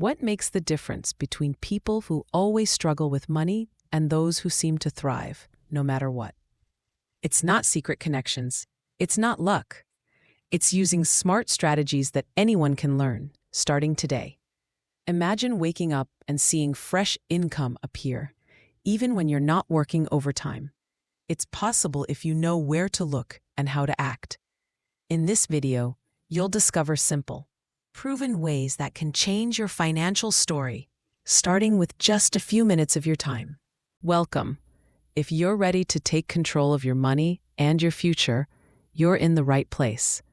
What makes the difference between people who always struggle with money and those who seem to thrive, no matter what? It's not secret connections. It's not luck. It's using smart strategies that anyone can learn, starting today. Imagine waking up and seeing fresh income appear, even when you're not working overtime. It's possible if you know where to look and how to act. In this video, you'll discover simple, proven ways that can change your financial story, starting with just a few minutes of your time. Welcome. If you're ready to take control of your money and your future, you're in the right place.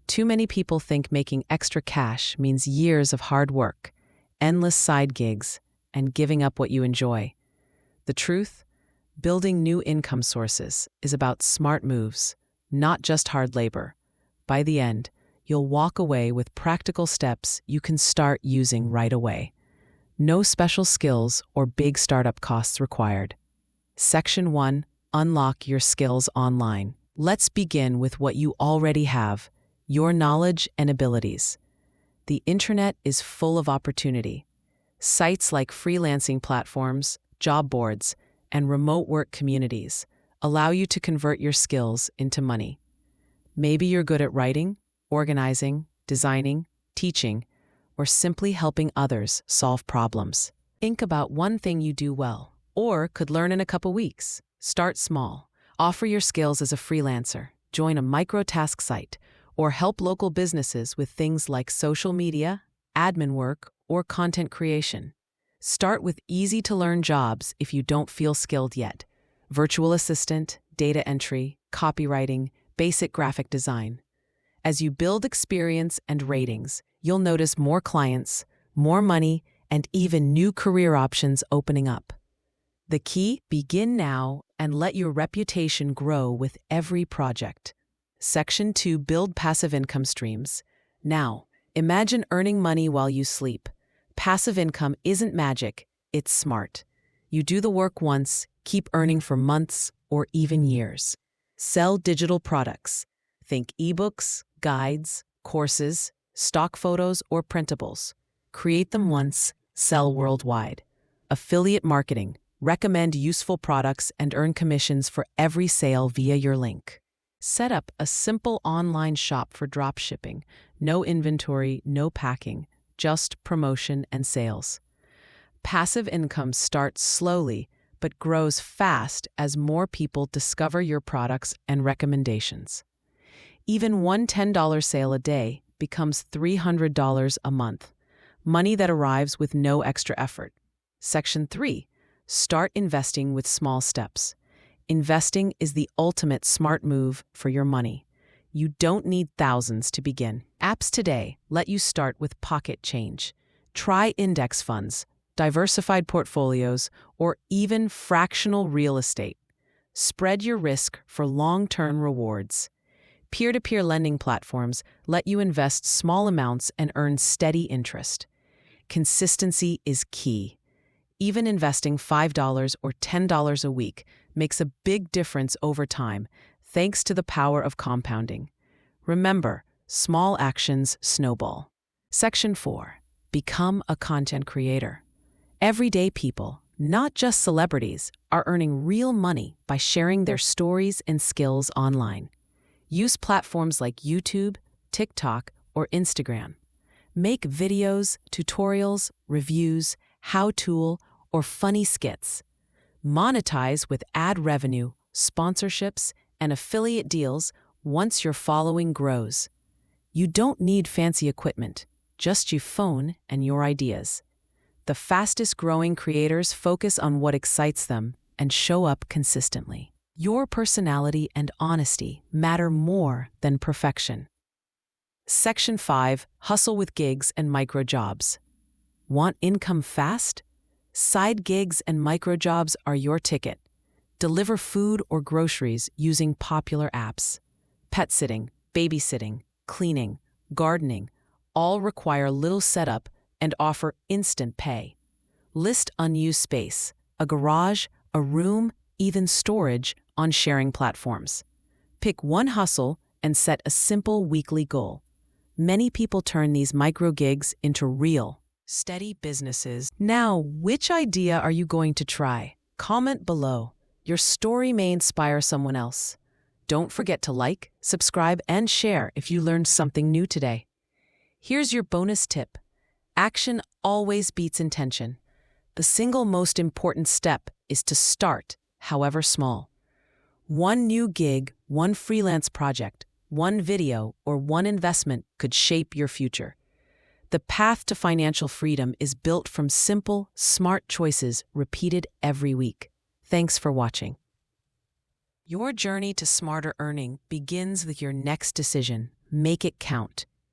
Too many people think making extra cash means years of hard work, endless side gigs, and giving up what you enjoy. The truth? Building new income sources is about smart moves, not just hard labor. By the end, you'll walk away with practical steps you can start using right away. No special skills or big startup costs required. Section 1. Unlock your skills online. Let's begin with what you already have, your knowledge and abilities. The internet is full of opportunity. Sites like freelancing platforms, job boards, and remote work communities allow you to convert your skills into money. Maybe you're good at writing, organizing, designing, teaching, or simply helping others solve problems. Think about one thing you do well, or could learn in a couple weeks. Start small. Offer your skills as a freelancer, join a micro-task site, or help local businesses with things like social media, admin work, or content creation. Start with easy-to-learn jobs if you don't feel skilled yet. Virtual assistant, data entry, copywriting, basic graphic design. As you build experience and ratings, you'll notice more clients, more money, and even new career options opening up. The key? Begin now and let your reputation grow with every project. Section 2. Build passive income streams. Now, imagine earning money while you sleep. Passive income isn't magic, it's smart. You do the work once, keep earning for months or even years. Sell digital products. Think ebooks, guides, courses, stock photos, or printables. Create them once, sell worldwide. Affiliate marketing. Recommend useful products and earn commissions for every sale via your link. Set up a simple online shop for dropshipping. No inventory, no packing. Just promotion and sales. Passive income starts slowly, but grows fast as more people discover your products and recommendations. Even one $10 sale a day becomes $300 a month, money that arrives with no extra effort. Section 3. Start investing with small steps. Investing is the ultimate smart move for your money. You don't need thousands to begin. Apps today let you start with pocket change. Try index funds, diversified portfolios, or even fractional real estate. Spread your risk for long-term rewards. Peer-to-peer lending platforms let you invest small amounts and earn steady interest. Consistency is key. Even investing $5 or $10 a week makes a big difference over time, thanks to the power of compounding. Remember, small actions snowball. Section 4. Become a content creator. Everyday people, not just celebrities, are earning real money by sharing their stories and skills online. Use platforms like YouTube, TikTok, or Instagram. Make videos, tutorials, reviews, how-to, or funny skits. Monetize with ad revenue, sponsorships, and affiliate deals once your following grows. You don't need fancy equipment, just your phone and your ideas. The fastest-growing creators focus on what excites them and show up consistently. Your personality and honesty matter more than perfection. Section 5. Hustle with gigs and micro jobs. Want income fast? Side gigs and micro jobs are your ticket. Deliver food or groceries using popular apps. Pet sitting, babysitting, cleaning, gardening, all require little setup and offer instant pay. List unused space, a garage, a room, even storage on sharing platforms. Pick one hustle and set a simple weekly goal. Many people turn these micro gigs into real, steady businesses. Now, which idea are you going to try? Comment below. Your story may inspire someone else. Don't forget to like, subscribe, and share if you learned something new today. Here's your bonus tip. Action always beats intention. The single most important step is to start, however small. One new gig, one freelance project, one video, or one investment could shape your future. The path to financial freedom is built from simple, smart choices repeated every week. Thanks for watching. Your journey to smarter earning begins with your next decision. Make it count.